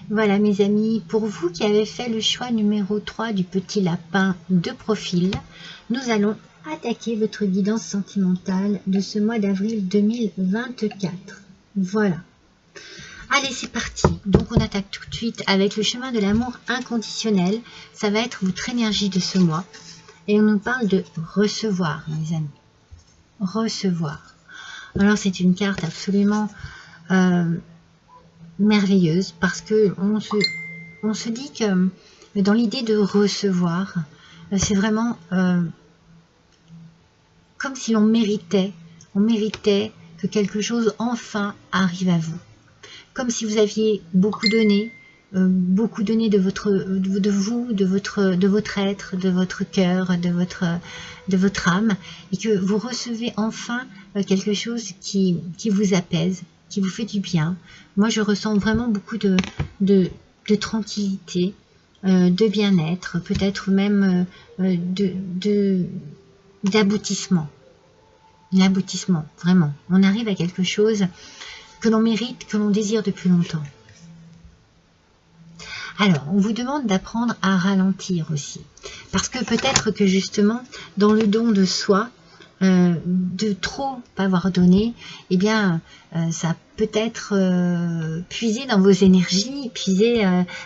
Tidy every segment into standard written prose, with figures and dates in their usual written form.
Voilà mes amis, pour vous qui avez fait le choix numéro 3 du petit lapin de profil, nous allons attaquer votre guidance sentimentale de ce mois d'avril 2024. Voilà. Allez, c'est parti. Donc on attaque tout de suite avec le chemin de l'amour inconditionnel. Ça va être votre énergie de ce mois. Et on nous parle de recevoir, mes amis. Recevoir. Alors c'est une carte absolument merveilleuse parce que on se dit que dans l'idée de recevoir, c'est vraiment comme si on méritait que quelque chose enfin arrive à vous. Comme si vous aviez beaucoup donné de votre être, de votre cœur, de votre âme, et que vous recevez enfin quelque chose qui vous apaise, qui vous fait du bien. Moi, je ressens vraiment beaucoup de tranquillité, de bien-être, peut-être même d'aboutissement. L'aboutissement, vraiment. On arrive à quelque chose que l'on mérite, que l'on désire depuis longtemps. Alors, on vous demande d'apprendre à ralentir aussi. Parce que peut-être que justement, dans le don de soi, de trop avoir donné, eh bien, ça peut être puisé dans vos énergies, puisé,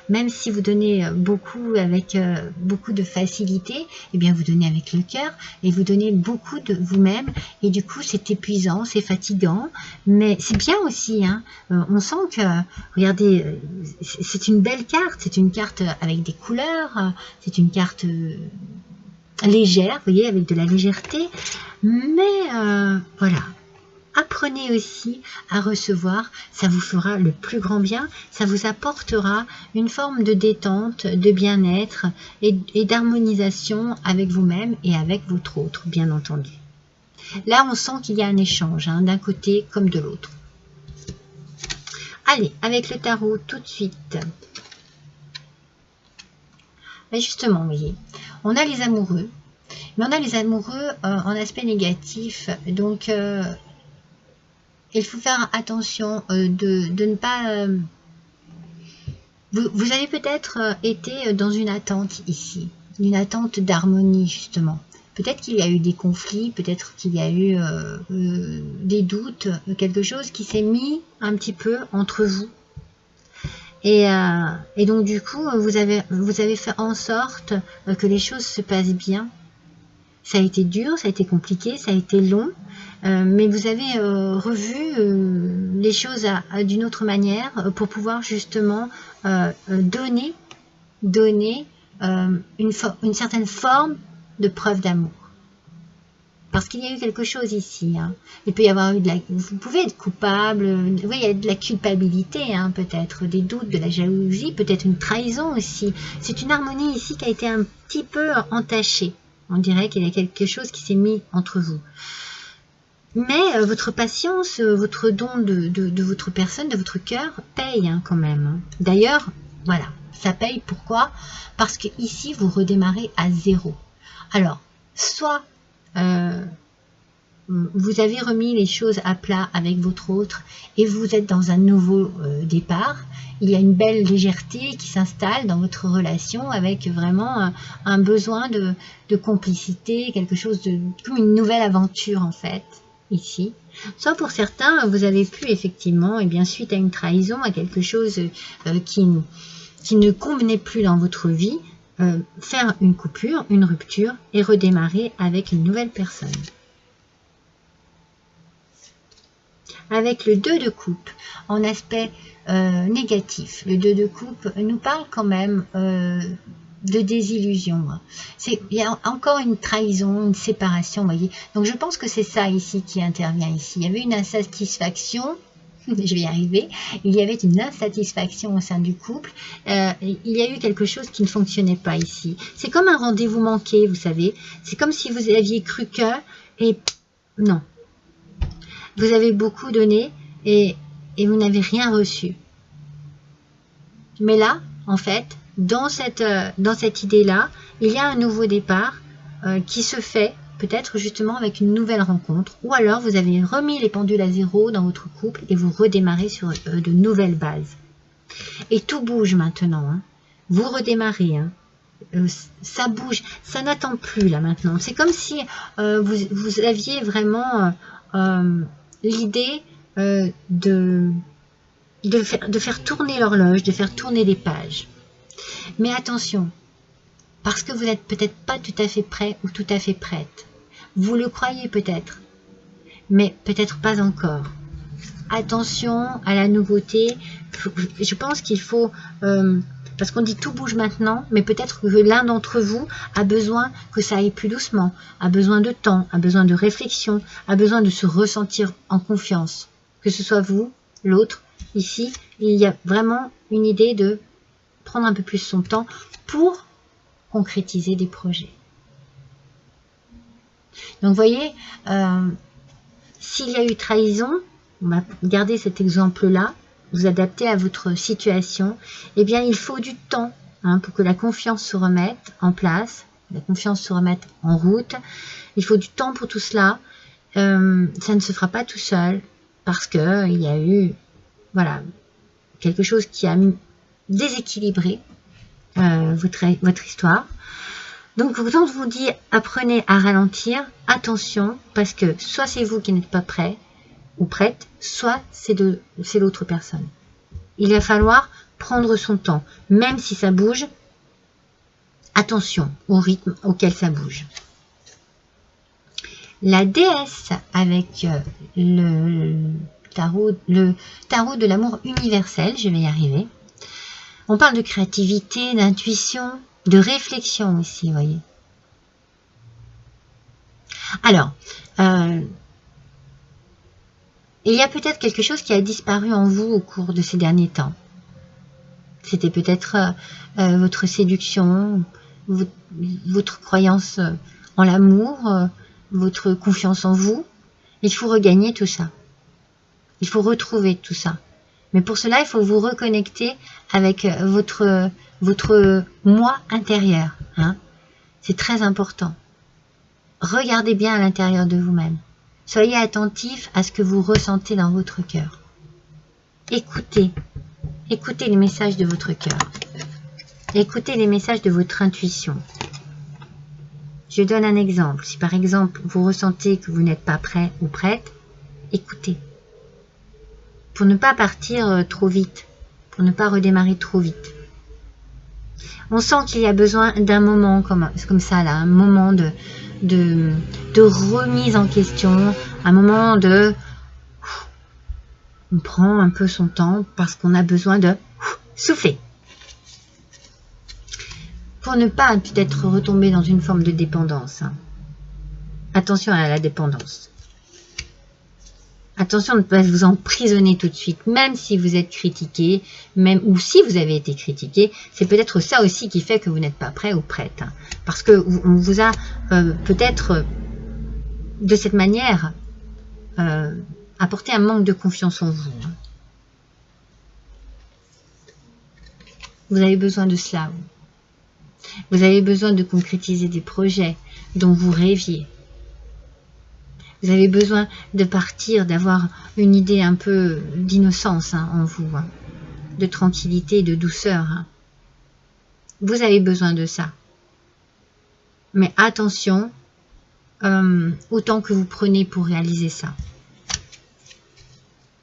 même si vous donnez beaucoup avec beaucoup de facilité, eh bien, vous donnez avec le cœur et vous donnez beaucoup de vous-même, et du coup, c'est épuisant, c'est fatigant, mais c'est bien aussi, hein. On sent que, regardez, c'est une belle carte, c'est une carte avec des couleurs, c'est une carte légère, vous voyez, avec de la légèreté, mais voilà, apprenez aussi à recevoir, ça vous fera le plus grand bien, ça vous apportera une forme de détente, de bien-être et d'harmonisation avec vous-même et avec votre autre, bien entendu. Là, on sent qu'il y a un échange, hein, d'un côté comme de l'autre. Allez, avec le tarot, tout de suite. Et justement, vous voyez, on a les amoureux, mais on a les amoureux en aspect négatif, donc il faut faire attention de ne pas... Vous avez peut-être été dans une attente ici, une attente d'harmonie justement. Peut-être qu'il y a eu des conflits, peut-être qu'il y a eu des doutes, quelque chose qui s'est mis un petit peu entre vous. Et donc du coup, vous avez fait en sorte que les choses se passent bien. Ça a été dur, ça a été compliqué, ça a été long, mais vous avez revu les choses d'une autre manière pour pouvoir justement donner une certaine forme de preuve d'amour. Parce qu'il y a eu quelque chose ici, hein. Il peut y avoir eu vous pouvez être coupable, oui, il y a de la culpabilité, hein, peut-être, des doutes, de la jalousie, peut-être une trahison aussi. C'est une harmonie ici qui a été un petit peu entachée. On dirait qu'il y a quelque chose qui s'est mis entre vous. Mais votre patience, votre don de votre personne, de votre cœur, paye, hein, quand même. D'ailleurs, voilà, ça paye. Pourquoi? Parce que ici vous redémarrez à zéro. Alors, soit vous avez remis les choses à plat avec votre autre et vous êtes dans un nouveau départ. Il y a une belle légèreté qui s'installe dans votre relation avec vraiment un besoin de complicité, quelque chose comme une nouvelle aventure en fait, ici. Soit pour certains, vous avez pu effectivement, et bien suite à une trahison, à quelque chose qui ne convenait plus dans votre vie, faire une coupure, une rupture et redémarrer avec une nouvelle personne. Avec le 2 de coupe en aspect négatif, le 2 de coupe nous parle quand même de désillusion. Il y a encore une trahison, une séparation, vous voyez. Donc je pense que c'est ça ici qui intervient ici. Il y avait une insatisfaction. Je vais y arriver. Il y avait une insatisfaction au sein du couple. Il y a eu quelque chose qui ne fonctionnait pas ici. C'est comme un rendez-vous manqué, vous savez. C'est comme si vous aviez cru que... Et non. Vous avez beaucoup donné et vous n'avez rien reçu. Mais là, en fait, dans cette idée-là, il y a un nouveau départ qui se fait peut-être justement avec une nouvelle rencontre, ou alors vous avez remis les pendules à zéro dans votre couple et vous redémarrez sur de nouvelles bases. Et tout bouge maintenant. Hein. Vous redémarrez. Hein. Ça bouge, ça n'attend plus là maintenant. C'est comme si vous aviez vraiment l'idée de faire tourner l'horloge, de faire tourner les pages. Mais attention, parce que vous n'êtes peut-être pas tout à fait prêt ou tout à fait prête. Vous le croyez peut-être, mais peut-être pas encore. Attention à la nouveauté. Je pense qu'il faut... parce qu'on dit tout bouge maintenant, mais peut-être que l'un d'entre vous a besoin que ça aille plus doucement, a besoin de temps, a besoin de réflexion, a besoin de se ressentir en confiance. Que ce soit vous, l'autre, ici, il y a vraiment une idée de prendre un peu plus son temps pour concrétiser des projets. Donc vous voyez, s'il y a eu trahison, on va garder cet exemple-là, vous adapter à votre situation, eh bien il faut du temps pour que la confiance se remette en place, la confiance se remette en route. Il faut du temps pour tout cela. Ça ne se fera pas tout seul parce que il y a eu quelque chose qui a déséquilibré votre histoire. Donc quand on vous dit apprenez à ralentir, attention, parce que soit c'est vous qui n'êtes pas prêt ou prête, soit c'est l'autre personne. Il va falloir prendre son temps, même si ça bouge, attention au rythme auquel ça bouge. La déesse avec le tarot de l'amour universel, je vais y arriver. On parle de créativité, d'intuition, de réflexion aussi, vous voyez. Alors, il y a peut-être quelque chose qui a disparu en vous au cours de ces derniers temps. C'était peut-être votre séduction, votre croyance en l'amour, votre confiance en vous. Il faut regagner tout ça. Il faut retrouver tout ça. Mais pour cela, il faut vous reconnecter avec votre moi intérieur. Hein. C'est très important. Regardez bien à l'intérieur de vous-même. Soyez attentif à ce que vous ressentez dans votre cœur. Écoutez les messages de votre cœur. Écoutez les messages de votre intuition. Je donne un exemple. Si par exemple, vous ressentez que vous n'êtes pas prêt ou prête, écoutez. Pour ne pas partir trop vite, pour ne pas redémarrer trop vite. On sent qu'il y a besoin d'un moment comme ça, là, un moment de remise en question, un moment on prend un peu son temps parce qu'on a besoin de souffler. Pour ne pas peut-être retomber dans une forme de dépendance. Hein. Attention à la dépendance. Attention à ne pas vous emprisonner tout de suite, même si vous êtes critiqué, ou si vous avez été critiqué, c'est peut-être ça aussi qui fait que vous n'êtes pas prêt ou prête. Hein, parce qu'on vous a peut-être, de cette manière, apporté un manque de confiance en vous. Hein. Vous avez besoin de cela. Vous avez besoin de concrétiser des projets dont vous rêviez. Vous avez besoin de partir, d'avoir une idée un peu d'innocence en vous, hein, de tranquillité, de douceur. Hein. Vous avez besoin de ça. Mais attention, au temps que vous prenez pour réaliser ça.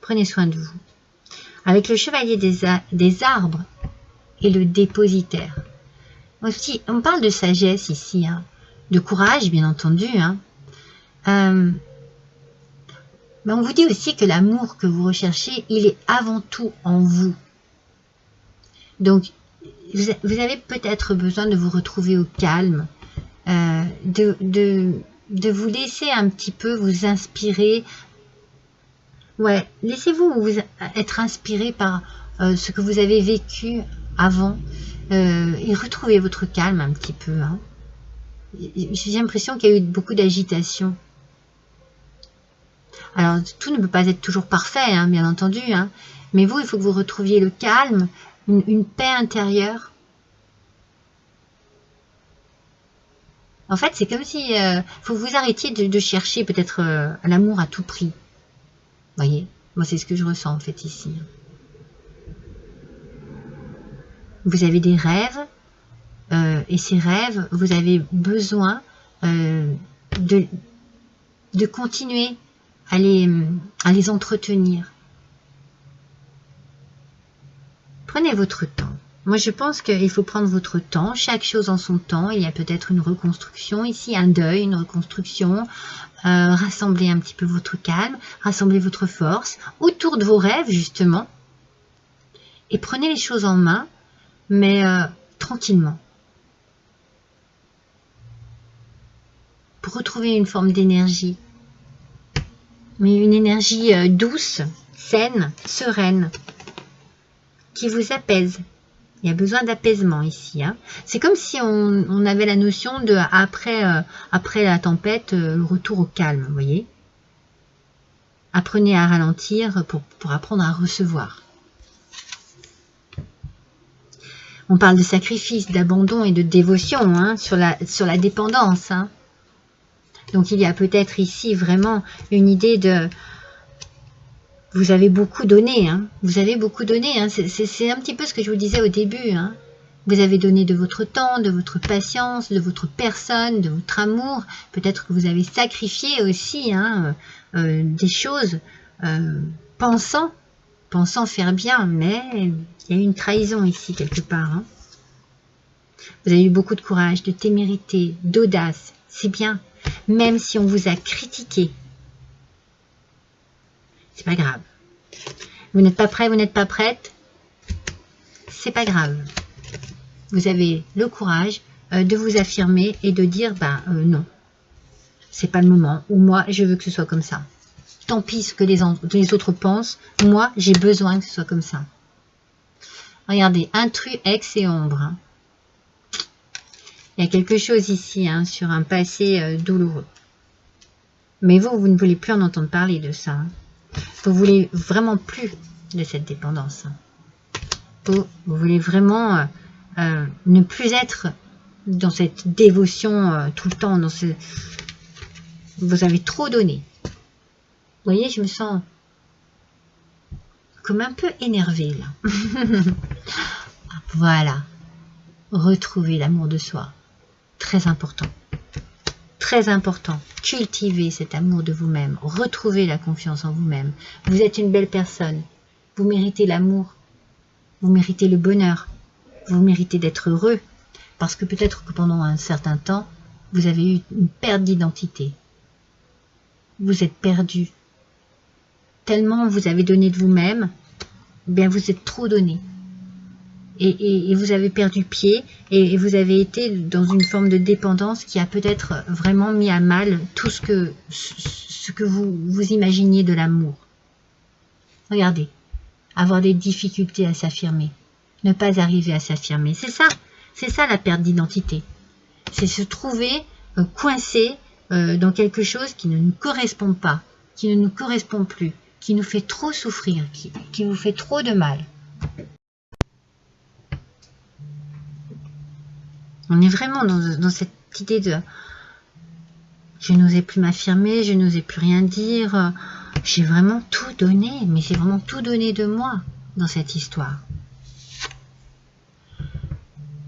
Prenez soin de vous. Avec le chevalier des arbres et le dépositaire. Aussi, on parle de sagesse ici, hein, de courage, bien entendu, hein. Mais on vous dit aussi que l'amour que vous recherchez, il est avant tout en vous. Donc, vous avez peut-être besoin de vous retrouver au calme, de vous laisser un petit peu vous inspirer. Ouais, laissez-vous être inspiré par ce que vous avez vécu avant et retrouvez votre calme un petit peu. Hein. J'ai l'impression qu'il y a eu beaucoup d'agitation. Alors, tout ne peut pas être toujours parfait, hein, bien entendu. Hein, mais vous, il faut que vous retrouviez le calme, une paix intérieure. En fait, c'est comme si faut que vous arrêtiez de chercher peut-être l'amour à tout prix. Vous voyez, moi, c'est ce que je ressens en fait ici. Vous avez des rêves, et ces rêves, vous avez besoin de continuer à les entretenir. Prenez votre temps. Moi, je pense qu'il faut prendre votre temps, chaque chose en son temps. Il y a peut-être une reconstruction ici, un deuil, une reconstruction. Rassemblez un petit peu votre calme, rassemblez votre force autour de vos rêves, justement. Et prenez les choses en main, mais tranquillement. Pour retrouver une forme d'énergie. Mais une énergie douce, saine, sereine, qui vous apaise. Il y a besoin d'apaisement ici. Hein. C'est comme si on avait la notion de, après la tempête, le retour au calme, vous voyez. Apprenez à ralentir pour apprendre à recevoir. On parle de sacrifice, d'abandon et de dévotion hein, sur la dépendance. Hein. Donc il y a peut-être ici vraiment une idée de... Vous avez beaucoup donné, hein. Vous avez beaucoup donné. Hein. C'est un petit peu ce que je vous disais au début. Hein. Vous avez donné de votre temps, de votre patience, de votre personne, de votre amour. Peut-être que vous avez sacrifié aussi hein, des choses, pensant faire bien, mais il y a eu une trahison ici quelque part. Hein. Vous avez eu beaucoup de courage, de témérité, d'audace. C'est bien, même si on vous a critiqué. C'est pas grave. Vous n'êtes pas prêt, vous n'êtes pas prête. C'est pas grave. Vous avez le courage de vous affirmer et de dire non. C'est pas le moment. Ou moi, je veux que ce soit comme ça. Tant pis ce que les autres pensent. Moi, j'ai besoin que ce soit comme ça. Regardez, intrus, ex et ombre. Hein. Il y a quelque chose ici hein, sur un passé douloureux. Mais vous ne voulez plus en entendre parler de ça. Hein. Vous voulez vraiment plus de cette dépendance. Vous voulez vraiment ne plus être dans cette dévotion tout le temps. Vous avez trop donné. Vous voyez, je me sens comme un peu énervée là. Voilà. Retrouver l'amour de soi. Très important. Très important. Cultivez cet amour de vous-même. Retrouvez la confiance en vous-même. Vous êtes une belle personne. Vous méritez l'amour. Vous méritez le bonheur. Vous méritez d'être heureux. Parce que peut-être que pendant un certain temps, vous avez eu une perte d'identité. Vous êtes perdu. Tellement vous avez donné de vous-même, bien vous êtes trop donné. Et vous avez perdu pied et vous avez été dans une forme de dépendance qui a peut-être vraiment mis à mal tout ce que vous imaginiez de l'amour. Regardez, avoir des difficultés à s'affirmer, ne pas arriver à s'affirmer, c'est ça la perte d'identité. C'est se trouver coincé dans quelque chose qui ne nous correspond pas, qui ne nous correspond plus, qui nous fait trop souffrir, qui vous fait trop de mal. On est vraiment dans cette idée de je n'osais plus m'affirmer, je n'osais plus rien dire, j'ai vraiment tout donné, mais j'ai vraiment tout donné de moi dans cette histoire.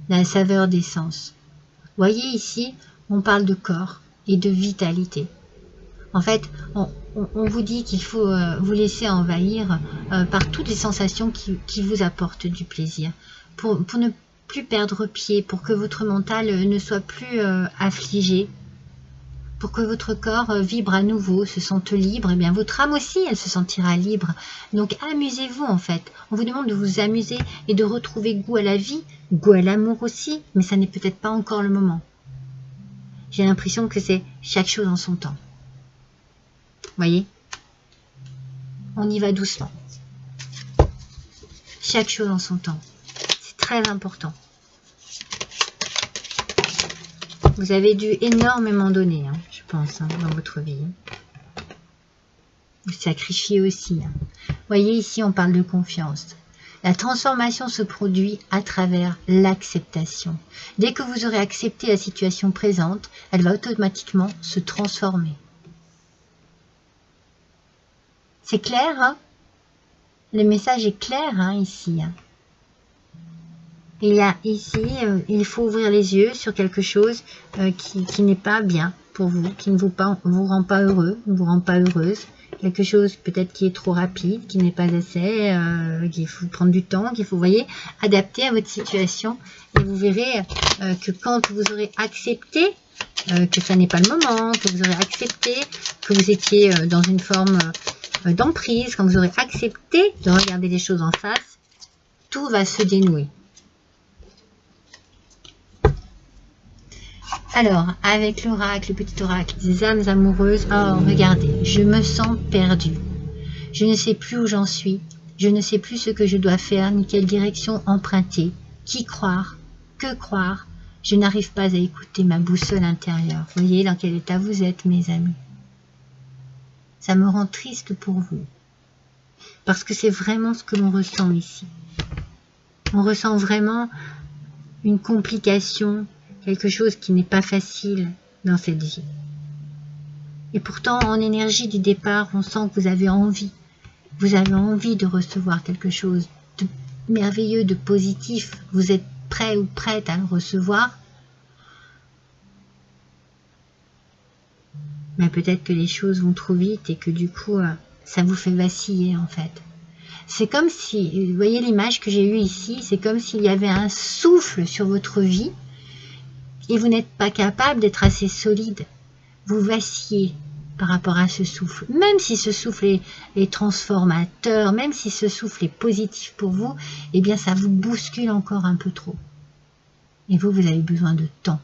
La saveur des sens. Vous voyez ici, on parle de corps et de vitalité. En fait, on vous dit qu'il faut vous laisser envahir par toutes les sensations qui vous apportent du plaisir. Pour ne plus perdre pied, pour que votre mental ne soit plus affligé, pour que votre corps vibre à nouveau, se sente libre, et bien votre âme aussi, elle se sentira libre. Donc amusez-vous en fait. On vous demande de vous amuser et de retrouver goût à la vie, goût à l'amour aussi, mais ça n'est peut-être pas encore le moment. J'ai l'impression que c'est chaque chose en son temps. Voyez, on y va doucement. Chaque chose en son temps. C'est très important. Vous avez dû énormément donner, hein, je pense, hein, dans votre vie. Vous sacrifiez aussi. Hein. Voyez, ici, on parle de confiance. La transformation se produit à travers l'acceptation. Dès que vous aurez accepté la situation présente, elle va automatiquement se transformer. C'est clair, hein? Le message est clair, hein, ici. Hein. Il y a ici, il faut ouvrir les yeux sur quelque chose qui n'est pas bien pour vous, qui ne vous rend pas heureux, ne vous rend pas heureuse. Quelque chose peut-être qui est trop rapide, qui n'est pas assez, qu'il faut prendre du temps, qu'il faut, voyez, adapter à votre situation. Et vous verrez que quand vous aurez accepté que ça n'est pas le moment, que vous aurez accepté que vous étiez dans une forme d'emprise, quand vous aurez accepté de regarder les choses en face, tout va se dénouer. Alors, avec l'oracle, le petit oracle des âmes amoureuses, oh, regardez, je me sens perdue. Je ne sais plus où j'en suis. Je ne sais plus ce que je dois faire, ni quelle direction emprunter. Qui croire? Que croire? Je n'arrive pas à écouter ma boussole intérieure. Voyez dans quel état vous êtes, mes amis. Ça me rend triste pour vous. Parce que c'est vraiment ce que l'on ressent ici. On ressent vraiment une complication, quelque chose qui n'est pas facile dans cette vie. Et pourtant, en énergie du départ, on sent que vous avez envie. Vous avez envie de recevoir quelque chose de merveilleux, de positif. Vous êtes prêt ou prête à le recevoir. Mais peut-être que les choses vont trop vite et que du coup, ça vous fait vaciller en fait. C'est comme si, vous voyez l'image que j'ai eue ici, c'est comme s'il y avait un souffle sur votre vie et vous n'êtes pas capable d'être assez solide. Vous vacillez par rapport à ce souffle. Même si ce souffle est transformateur, même si ce souffle est positif pour vous, eh bien ça vous bouscule encore un peu trop. Et vous avez besoin de temps.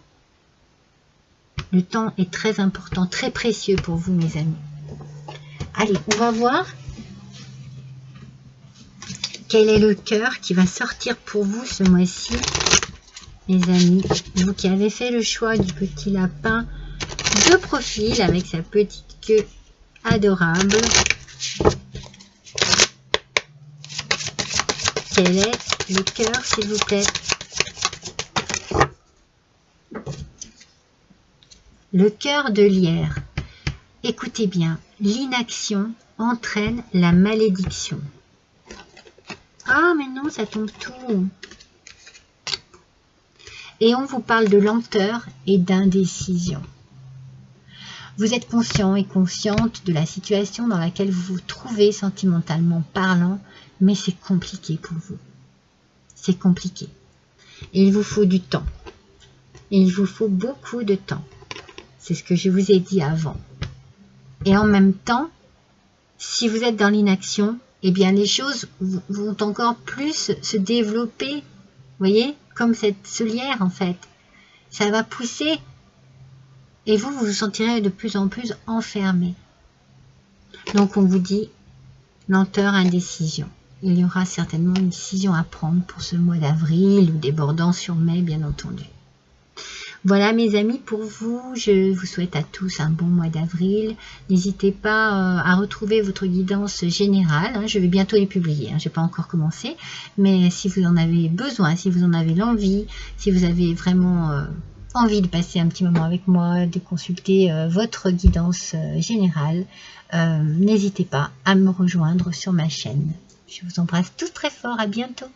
Le temps est très important, très précieux pour vous, mes amis. Allez, on va voir quel est le cœur qui va sortir pour vous ce mois-ci, mes amis. Vous qui avez fait le choix du petit lapin de profil avec sa petite queue adorable. Quel est le cœur, s'il vous plaît? Le cœur de Lierre. Écoutez bien, l'inaction entraîne la malédiction. Ah, mais non, ça tombe tout. Et on vous parle de lenteur et d'indécision. Vous êtes conscient et consciente de la situation dans laquelle vous vous trouvez sentimentalement parlant, mais c'est compliqué pour vous. C'est compliqué. Et il vous faut du temps. Et il vous faut beaucoup de temps. C'est ce que je vous ai dit avant. Et en même temps, si vous êtes dans l'inaction, eh bien les choses vont encore plus se développer. Vous voyez, comme ce lierre en fait. Ça va pousser. Et vous vous sentirez de plus en plus enfermé. Donc on vous dit lenteur, indécision. Il y aura certainement une décision à prendre pour ce mois d'avril ou débordant sur mai, bien entendu. Voilà mes amis, pour vous, je vous souhaite à tous un bon mois d'avril. N'hésitez pas à retrouver votre guidance générale. Je vais bientôt les publier, je n'ai pas encore commencé. Mais si vous en avez besoin, si vous en avez l'envie, si vous avez vraiment envie de passer un petit moment avec moi, de consulter votre guidance générale, n'hésitez pas à me rejoindre sur ma chaîne. Je vous embrasse tous très fort, à bientôt.